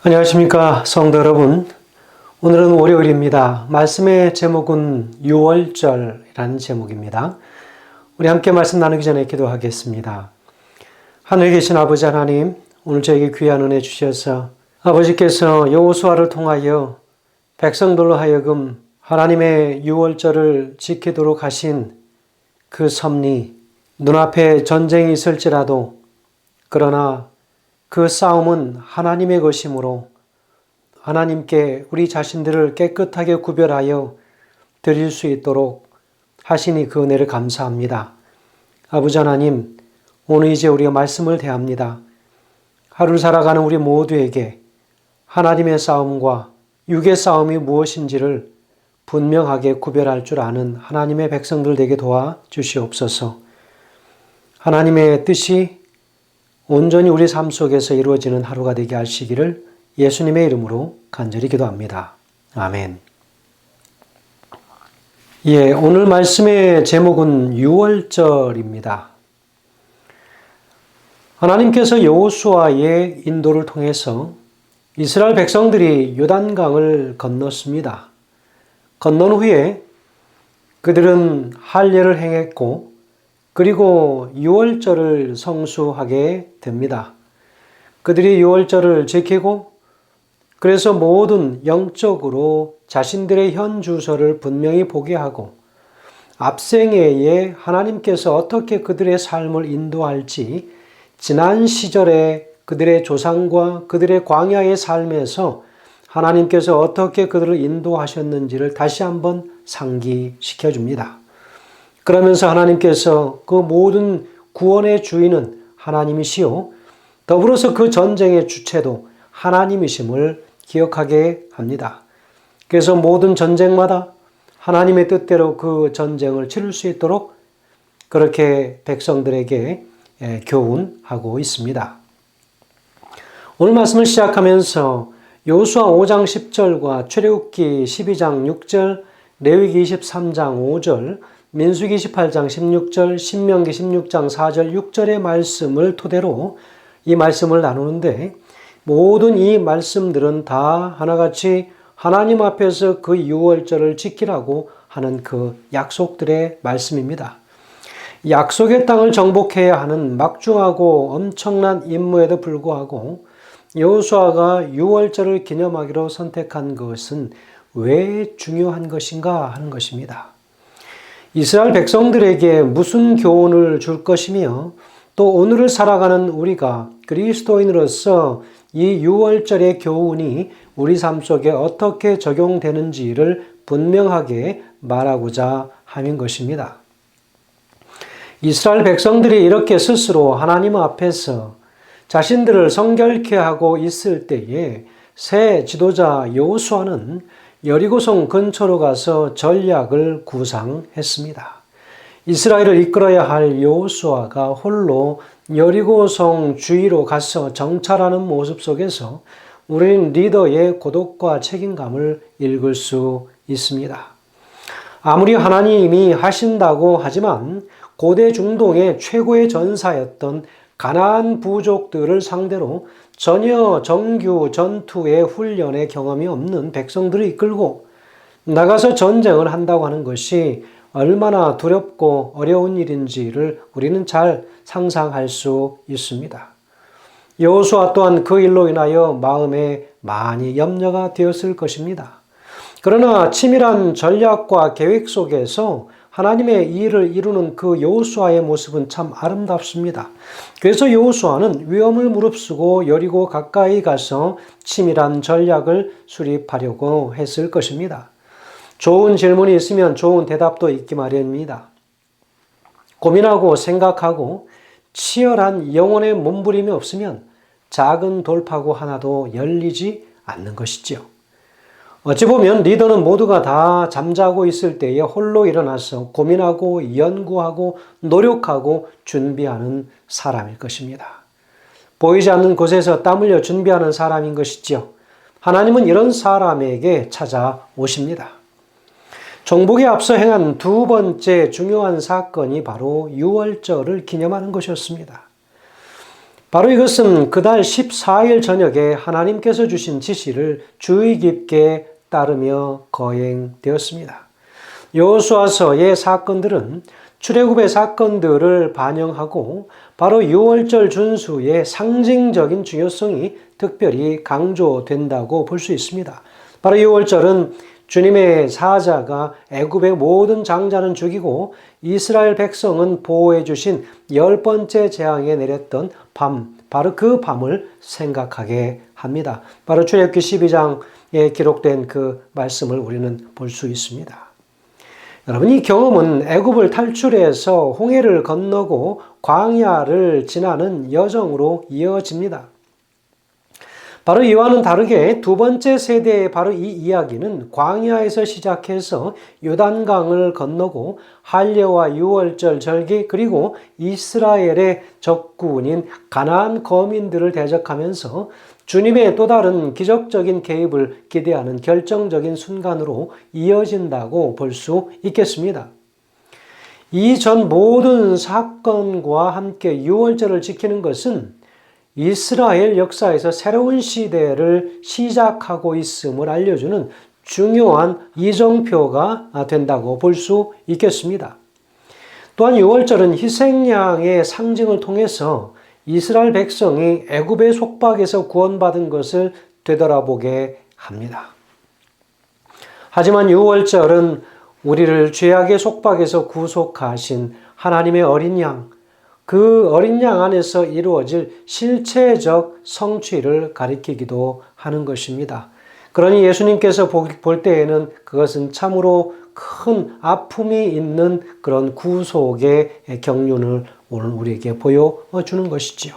안녕하십니까 성도 여러분. 오늘은 월요일입니다. 말씀의 제목은 유월절이라는 제목입니다. 우리 함께 말씀 나누기 전에 기도하겠습니다. 하늘에 계신 아버지 하나님, 오늘 저에게 귀한 은혜 주셔서 아버지께서 여호수아를 통하여 백성들로 하여금 하나님의 유월절을 지키도록 하신 그 섭리, 눈앞에 전쟁이 있을지라도 그러나 그 싸움은 하나님의 것이므로 하나님께 우리 자신들을 깨끗하게 구별하여 드릴 수 있도록 하시니 그 은혜를 감사합니다. 아버지 하나님, 오늘 이제 우리가 말씀을 대합니다. 하루를 살아가는 우리 모두에게 하나님의 싸움과 육의 싸움이 무엇인지를 분명하게 구별할 줄 아는 하나님의 백성들 되게 도와주시옵소서. 하나님의 뜻이 온전히 우리 삶 속에서 이루어지는 하루가 되게 하시기를 예수님의 이름으로 간절히 기도합니다. 아멘. 오늘 말씀의 제목은 유월절입니다. 하나님께서 여호수아의 인도를 통해서 이스라엘 백성들이 요단강을 건넜습니다. 건넌 후에 그들은 할례를 행했고 그리고 유월절을 성수하게 됩니다. 그들이 유월절을 지키고 그래서 모든 영적으로 자신들의 현 주소를 분명히 보게 하고 앞생애에 하나님께서 어떻게 그들의 삶을 인도할지 지난 시절에 그들의 조상과 그들의 광야의 삶에서 하나님께서 어떻게 그들을 인도하셨는지를 다시 한번 상기시켜 줍니다. 그러면서 하나님께서 그 모든 구원의 주인은 하나님이시요 더불어서 그 전쟁의 주체도 하나님이심을 기억하게 합니다. 그래서 모든 전쟁마다 하나님의 뜻대로 그 전쟁을 치를 수 있도록 그렇게 백성들에게 교훈하고 있습니다. 오늘 말씀을 시작하면서 여호수아 5장 10절과 출애굽기 12장 6절, 레위기 23장 5절, 민수기 28장 16절, 신명기 16장 4절, 6절의 말씀을 토대로 이 말씀을 나누는데 모든 이 말씀들은 다 하나같이 하나님 앞에서 그 유월절을 지키라고 하는 그 약속들의 말씀입니다. 약속의 땅을 정복해야 하는 막중하고 엄청난 임무에도 불구하고 여호수아가 유월절을 기념하기로 선택한 것은 왜 중요한 것인가 하는 것입니다. 이스라엘 백성들에게 무슨 교훈을 줄 것이며 또 오늘을 살아가는 우리가 그리스도인으로서 이 유월절의 교훈이 우리 삶 속에 어떻게 적용되는지를 분명하게 말하고자 하는 것입니다. 이스라엘 백성들이 이렇게 스스로 하나님 앞에서 자신들을 성결케 하고 있을 때에 새 지도자 여호수아는 여리고성 근처로 가서 전략을 구상했습니다. 이스라엘을 이끌어야 할 여호수아가 홀로 여리고성 주위로 가서 정찰하는 모습 속에서 우리는 리더의 고독과 책임감을 읽을 수 있습니다. 아무리 하나님이 하신다고 하지만 고대 중동의 최고의 전사였던 가나안 부족들을 상대로 전혀 정규 전투의 훈련의 경험이 없는 백성들을 이끌고 나가서 전쟁을 한다고 하는 것이 얼마나 두렵고 어려운 일인지를 우리는 잘 상상할 수 있습니다. 여호수아 또한 그 일로 인하여 마음에 많이 염려가 되었을 것입니다. 그러나 치밀한 전략과 계획 속에서 하나님의 일을 이루는 그 여호수아의 모습은 참 아름답습니다. 그래서 여호수아는 위험을 무릅쓰고 여리고 가까이 가서 치밀한 전략을 수립하려고 했을 것입니다. 좋은 질문이 있으면 좋은 대답도 있기 마련입니다. 고민하고 생각하고 치열한 영혼의 몸부림이 없으면 작은 돌파구 하나도 열리지 않는 것이지요. 어찌 보면 리더는 모두가 다 잠자고 있을 때에 홀로 일어나서 고민하고 연구하고 노력하고 준비하는 사람일 것입니다. 보이지 않는 곳에서 땀 흘려 준비하는 사람인 것이지요. 하나님은 이런 사람에게 찾아오십니다. 정복에 앞서 행한 두 번째 중요한 사건이 바로 유월절을 기념하는 것이었습니다. 바로 이것은 그달 14일 저녁에 하나님께서 주신 지시를 주의 깊게 따르며 거행되었습니다. 여호수아서의 사건들은 출애굽의 사건들을 반영하고 바로 유월절 준수의 상징적인 중요성이 특별히 강조된다고 볼 수 있습니다. 바로 유월절은 주님의 사자가 애굽의 모든 장자는 죽이고 이스라엘 백성은 보호해 주신 10번째 재앙에 내렸던 밤, 바로 그 밤을 생각하게 합니다. 바로 출애굽기 12장에 기록된 그 말씀을 우리는 볼 수 있습니다. 여러분, 이 경험은 애굽을 탈출해서 홍해를 건너고 광야를 지나는 여정으로 이어집니다. 바로 이와는 다르게 두 번째 세대의 바로 이 이야기는 광야에서 시작해서 요단강을 건너고 할례와 유월절 절기 그리고 이스라엘의 적군인 가나안 거민들을 대적하면서 주님의 또 다른 기적적인 개입을 기대하는 결정적인 순간으로 이어진다고 볼 수 있겠습니다. 이전 모든 사건과 함께 유월절을 지키는 것은 이스라엘 역사에서 새로운 시대를 시작하고 있음을 알려주는 중요한 이정표가 된다고 볼 수 있겠습니다. 또한 유월절은 희생양의 상징을 통해서 이스라엘 백성이 애굽의 속박에서 구원받은 것을 되돌아보게 합니다. 하지만 유월절은 우리를 죄악의 속박에서 구속하신 하나님의 어린 양, 그 어린 양 안에서 이루어질 실체적 성취를 가리키기도 하는 것입니다. 그러니 예수님께서 볼 때에는 그것은 참으로 큰 아픔이 있는 그런 구속의 경륜을 오늘 우리에게 보여주는 것이지요.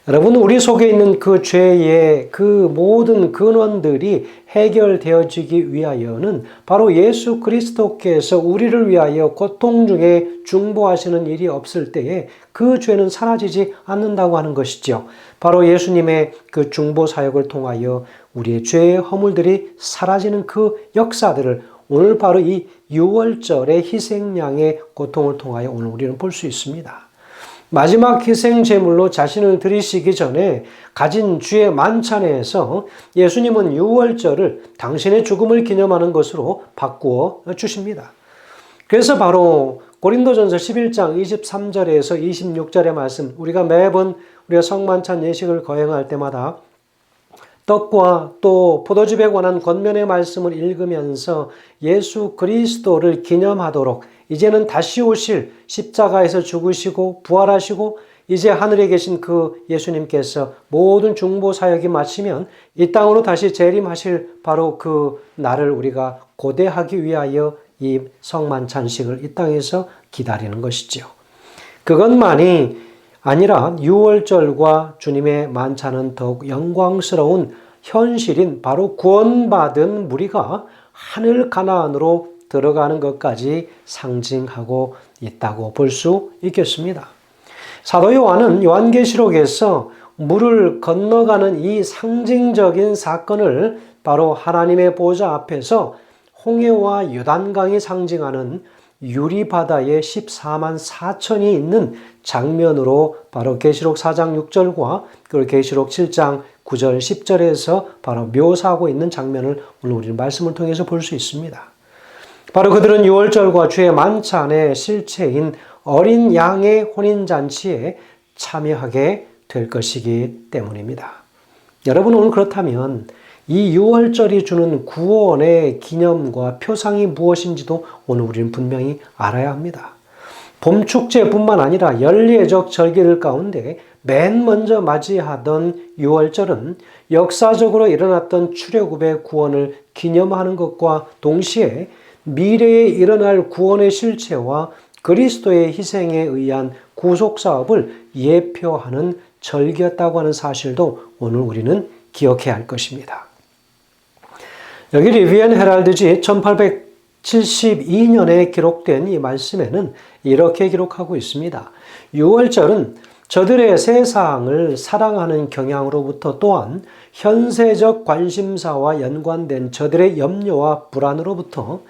여러분, 우리 속에 있는 그 죄의 그 모든 근원들이 해결되어지기 위하여는 바로 예수 그리스도께서 우리를 위하여 고통 중에 중보하시는 일이 없을 때에 그 죄는 사라지지 않는다고 하는 것이죠. 바로 예수님의 그 중보 사역을 통하여 우리의 죄의 허물들이 사라지는 그 역사들을 오늘 바로 이 유월절의 희생양의 고통을 통하여 오늘 우리는 볼 수 있습니다. 마지막 희생 제물로 자신을 드리시기 전에 가진 주의 만찬에서 예수님은 유월절을 당신의 죽음을 기념하는 것으로 바꾸어 주십니다. 그래서 바로 고린도전서 11장 23절에서 26절의 말씀, 우리가 매번 우리가 성만찬 예식을 거행할 때마다 떡과 또 포도즙에 관한 권면의 말씀을 읽으면서 예수 그리스도를 기념하도록 이제는 다시 오실 십자가에서 죽으시고 부활하시고 이제 하늘에 계신 그 예수님께서 모든 중보 사역이 마치면 이 땅으로 다시 재림하실 바로 그 날을 우리가 고대하기 위하여 이 성만찬식을 이 땅에서 기다리는 것이지요. 그것만이 아니라 유월절과 주님의 만찬은 더욱 영광스러운 현실인 바로 구원받은 무리가 하늘 가나안으로 들어가는 것까지 상징하고 있다고 볼 수 있겠습니다. 사도 요한은 요한계시록에서 물을 건너가는 이 상징적인 사건을 바로 하나님의 보좌 앞에서 홍해와 요단강이 상징하는 유리바다에 14만 4천이 있는 장면으로 바로 계시록 4장 6절과 그리고 계시록 7장 9절 10절에서 바로 묘사하고 있는 장면을 오늘 우리는 말씀을 통해서 볼 수 있습니다. 바로 그들은 유월절과 주의 만찬의 실체인 어린 양의 혼인잔치에 참여하게 될 것이기 때문입니다. 여러분, 오늘 그렇다면 이 유월절이 주는 구원의 기념과 표상이 무엇인지도 오늘 우리는 분명히 알아야 합니다. 봄축제뿐만 아니라 연례적 절기들 가운데 맨 먼저 맞이하던 유월절은 역사적으로 일어났던 출애굽의 구원을 기념하는 것과 동시에 미래에 일어날 구원의 실체와 그리스도의 희생에 의한 구속사업을 예표하는 절기였다고 하는 사실도 오늘 우리는 기억해야 할 것입니다. 여기 리비안 헤랄드지 1872년에 기록된 이 말씀에는 이렇게 기록하고 있습니다. 유월절은 저들의 세상을 사랑하는 경향으로부터 또한 현세적 관심사와 연관된 저들의 염려와 불안으로부터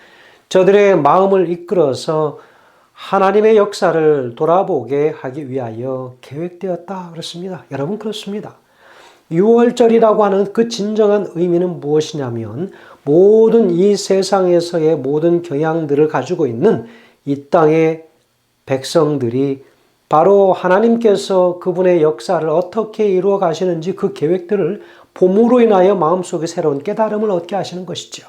저들의 마음을 이끌어서 하나님의 역사를 돌아보게 하기 위하여 계획되었다 그렇습니다. 여러분 그렇습니다. 유월절이라고 하는 그 진정한 의미는 무엇이냐면 모든 이 세상에서의 모든 경향들을 가지고 있는 이 땅의 백성들이 바로 하나님께서 그분의 역사를 어떻게 이루어 가시는지 그 계획들을 봄으로 인하여 마음속에 새로운 깨달음을 얻게 하시는 것이죠.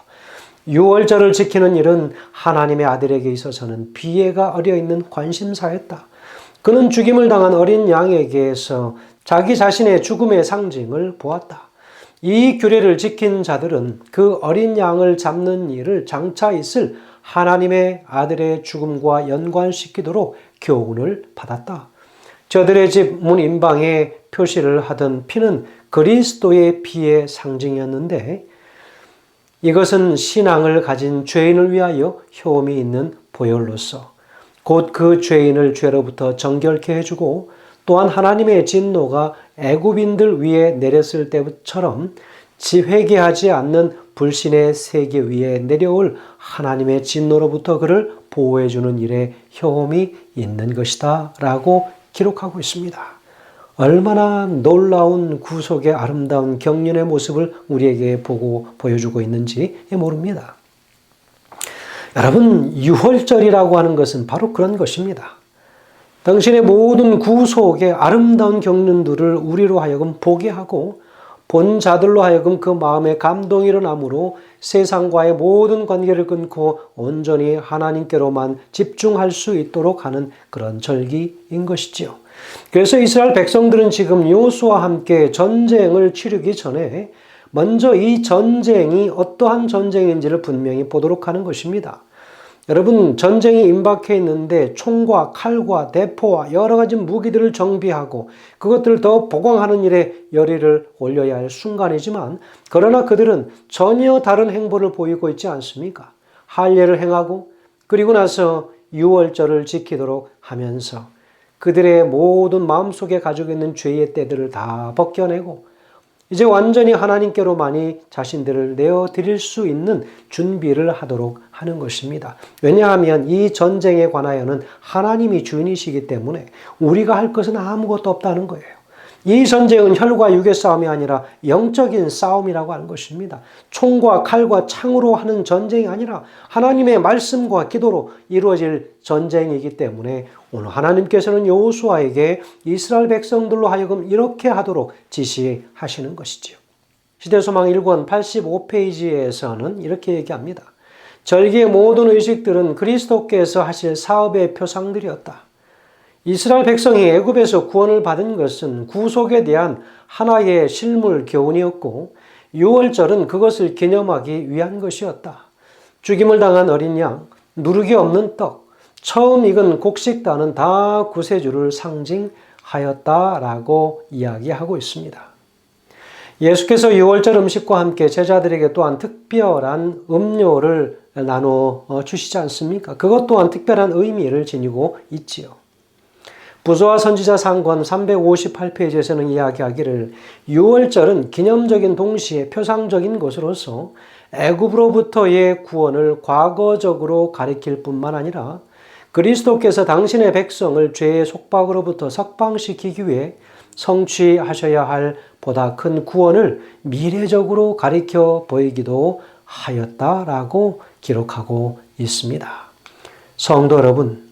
유월절을 지키는 일은 하나님의 아들에게 있어서는 비애가 어려있는 관심사였다. 그는 죽임을 당한 어린 양에게서 자기 자신의 죽음의 상징을 보았다. 이 규례를 지킨 자들은 그 어린 양을 잡는 일을 장차 있을 하나님의 아들의 죽음과 연관시키도록 교훈을 받았다. 저들의 집 문 인방에 표시를 하던 피는 그리스도의 피의 상징이었는데 이것은 신앙을 가진 죄인을 위하여 효험이 있는 보혈로서 곧 그 죄인을 죄로부터 정결케 해주고 또한 하나님의 진노가 애굽인들 위에 내렸을 때처럼 회개하지 않는 불신의 세계 위에 내려올 하나님의 진노로부터 그를 보호해주는 일에 효험이 있는 것이다 라고 기록하고 있습니다. 얼마나 놀라운 구속의 아름다운 경륜의 모습을 우리에게 보여주고 있는지 모릅니다. 여러분, 유월절이라고 하는 것은 바로 그런 것입니다. 당신의 모든 구속의 아름다운 경륜들을 우리로 하여금 보게 하고 본 자들로 하여금 그 마음에 감동이 일어나므로 세상과의 모든 관계를 끊고 온전히 하나님께로만 집중할 수 있도록 하는 그런 절기인 것이지요. 그래서 이스라엘 백성들은 지금 여호수아와 함께 전쟁을 치르기 전에 먼저 이 전쟁이 어떠한 전쟁인지를 분명히 보도록 하는 것입니다. 여러분, 전쟁이 임박해 있는데 총과 칼과 대포와 여러 가지 무기들을 정비하고 그것들을 더 보강하는 일에 열의를 올려야 할 순간이지만 그러나 그들은 전혀 다른 행보를 보이고 있지 않습니까? 할례를 행하고 그리고 나서 유월절을 지키도록 하면서 그들의 모든 마음속에 가지고 있는 죄의 때들을 다 벗겨내고 이제 완전히 하나님께로만이 자신들을 내어드릴 수 있는 준비를 하도록 하는 것입니다. 왜냐하면 이 전쟁에 관하여는 하나님이 주인이시기 때문에 우리가 할 것은 아무것도 없다는 거예요. 이 전쟁은 혈과 육의 싸움이 아니라 영적인 싸움이라고 하는 것입니다. 총과 칼과 창으로 하는 전쟁이 아니라 하나님의 말씀과 기도로 이루어질 전쟁이기 때문에 오늘 하나님께서는 여호수아에게 이스라엘 백성들로 하여금 이렇게 하도록 지시하시는 것이지요. 시대소망 1권 85페이지에서는 이렇게 얘기합니다. 절기의 모든 의식들은 그리스도께서 하실 사업의 표상들이었다. 이스라엘 백성이 애굽에서 구원을 받은 것은 구속에 대한 하나의 실물 교훈이었고 유월절은 그것을 기념하기 위한 것이었다. 죽임을 당한 어린 양, 누룩이 없는 떡, 처음 익은 곡식단은 다 구세주를 상징하였다라고 이야기하고 있습니다. 예수께서 유월절 음식과 함께 제자들에게 또한 특별한 음료를 나눠 주시지 않습니까? 그것 또한 특별한 의미를 지니고 있지요. 부조와 선지자 상권 358페이지에서는 이야기하기를 유월절은 기념적인 동시에 표상적인 것으로서 애굽으로부터의 구원을 과거적으로 가리킬 뿐만 아니라 그리스도께서 당신의 백성을 죄의 속박으로부터 석방시키기 위해 성취하셔야 할 보다 큰 구원을 미래적으로 가리켜 보이기도 하였다라고 기록하고 있습니다. 성도 여러분,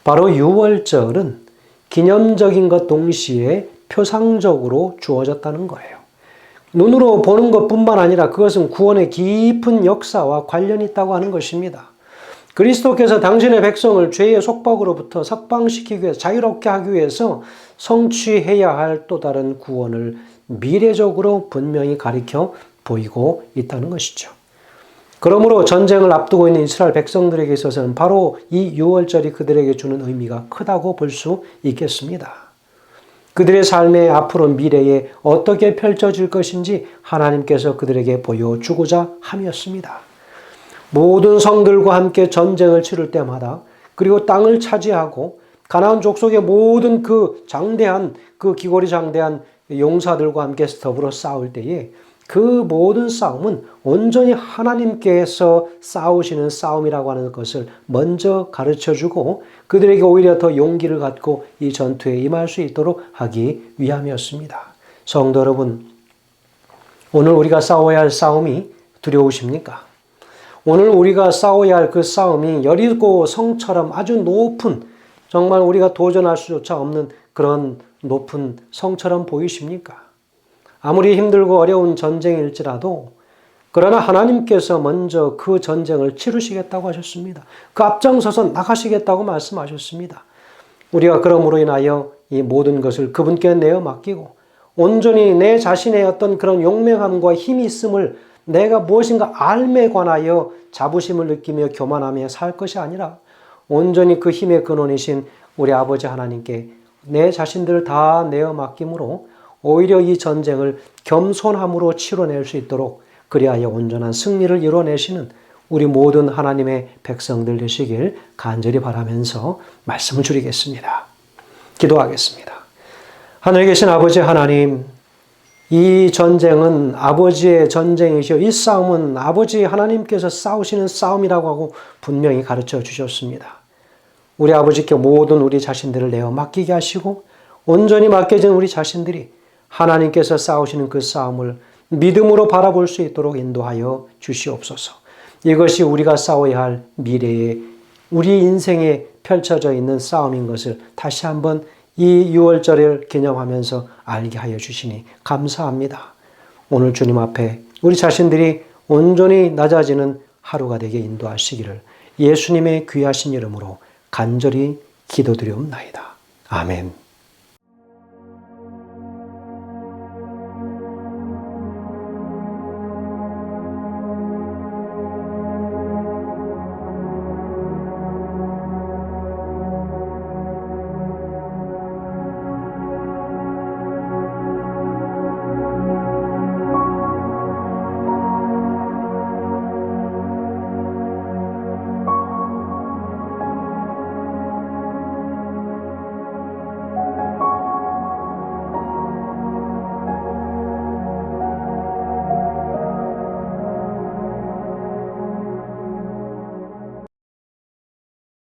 바로 유월절은 기념적인 것 동시에 표상적으로 주어졌다는 거예요. 눈으로 보는 것뿐만 아니라 그것은 구원의 깊은 역사와 관련이 있다고 하는 것입니다. 그리스도께서 당신의 백성을 죄의 속박으로부터 석방시키기 위해서 자유롭게 하기 위해서 성취해야 할 또 다른 구원을 미래적으로 분명히 가리켜 보이고 있다는 것이죠. 그러므로 전쟁을 앞두고 있는 이스라엘 백성들에게 있어서는 바로 이 유월절이 그들에게 주는 의미가 크다고 볼 수 있겠습니다. 그들의 삶의 앞으로 미래에 어떻게 펼쳐질 것인지 하나님께서 그들에게 보여주고자 함이었습니다. 모든 성들과 함께 전쟁을 치를 때마다 그리고 땅을 차지하고 가나안 족속의 모든 그 장대한 그 기골이 장대한 용사들과 함께 더불어 싸울 때에 그 모든 싸움은 온전히 하나님께서 싸우시는 싸움이라고 하는 것을 먼저 가르쳐주고 그들에게 오히려 더 용기를 갖고 이 전투에 임할 수 있도록 하기 위함이었습니다. 성도 여러분, 오늘 우리가 싸워야 할 싸움이 두려우십니까? 오늘 우리가 싸워야 할 그 싸움이 여리고 성처럼 아주 높은, 정말 우리가 도전할 수조차 없는 그런 높은 성처럼 보이십니까? 아무리 힘들고 어려운 전쟁일지라도 그러나 하나님께서 먼저 그 전쟁을 치르시겠다고 하셨습니다. 그 앞장서서 나가시겠다고 말씀하셨습니다. 우리가 그러므로 인하여 이 모든 것을 그분께 내어 맡기고 온전히 내 자신의 어떤 그런 용맹함과 힘이 있음을 내가 무엇인가 알매 관하여 자부심을 느끼며 교만하며 살 것이 아니라 온전히 그 힘의 근원이신 우리 아버지 하나님께 내 자신들을 다 내어 맡김으로 오히려 이 전쟁을 겸손함으로 치러낼 수 있도록 그리하여 온전한 승리를 이뤄내시는 우리 모든 하나님의 백성들 되시길 간절히 바라면서 말씀을 드리겠습니다. 기도하겠습니다. 하늘에 계신 아버지 하나님, 이 전쟁은 아버지의 전쟁이시오. 이 싸움은 아버지 하나님께서 싸우시는 싸움이라고 하고 분명히 가르쳐 주셨습니다. 우리 아버지께 모든 우리 자신들을 내어 맡기게 하시고 온전히 맡겨진 우리 자신들이 하나님께서 싸우시는 그 싸움을 믿음으로 바라볼 수 있도록 인도하여 주시옵소서. 이것이 우리가 싸워야 할 미래의 우리 인생에 펼쳐져 있는 싸움인 것을 다시 한번 이 6월절을 기념하면서 알게 하여 주시니 감사합니다. 오늘 주님 앞에 우리 자신들이 온전히 낮아지는 하루가 되게 인도하시기를 예수님의 귀하신 이름으로 간절히 기도드리옵나이다. 아멘.